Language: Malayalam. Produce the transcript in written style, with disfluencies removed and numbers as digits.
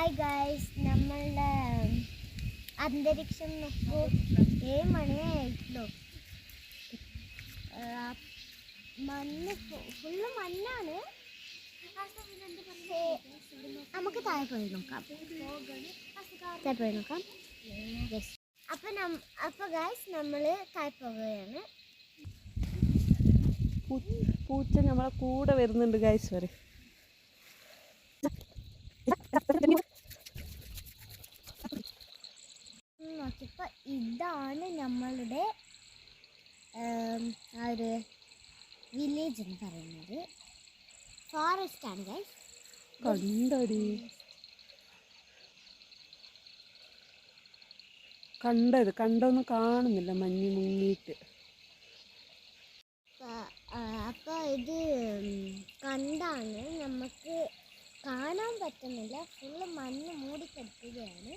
ഹായ് ഗൈസ്, നമ്മളുടെ അന്തരീക്ഷം നോക്കൂ. 7 മണിയായിട്ടുള്ളൂ. മഞ്ഞ് ഫുള്ള് മഞ്ഞാണ്. നമുക്ക് താഴെ പോയി നോക്കാം. അപ്പോൾ ഗൈസ് നമ്മൾ താഴെ പോകുകയാണ്. പൂച്ച നമ്മളെ കൂടെ വരുന്നുണ്ട് ഗൈസ്. വരെ നോക്കിയപ്പോൾ ഇതാണ് നമ്മളുടെ ആ ഒരു വില്ലേജ് എന്ന് പറയുന്നത്. ഫോറസ്റ്റ് ആണ് ഗൈസ്. കണ്ടടി കണ്ടൊന്നും കാണുന്നില്ല, മഞ്ഞ് മുങ്ങിയിട്ട്. അപ്പോൾ ഇത് കണ്ടാണ് നമുക്ക് കാണാൻ പറ്റുന്നില്ല. ഫുള്ള് മഞ്ഞ് മൂടിക്കിടക്കുകയാണ്.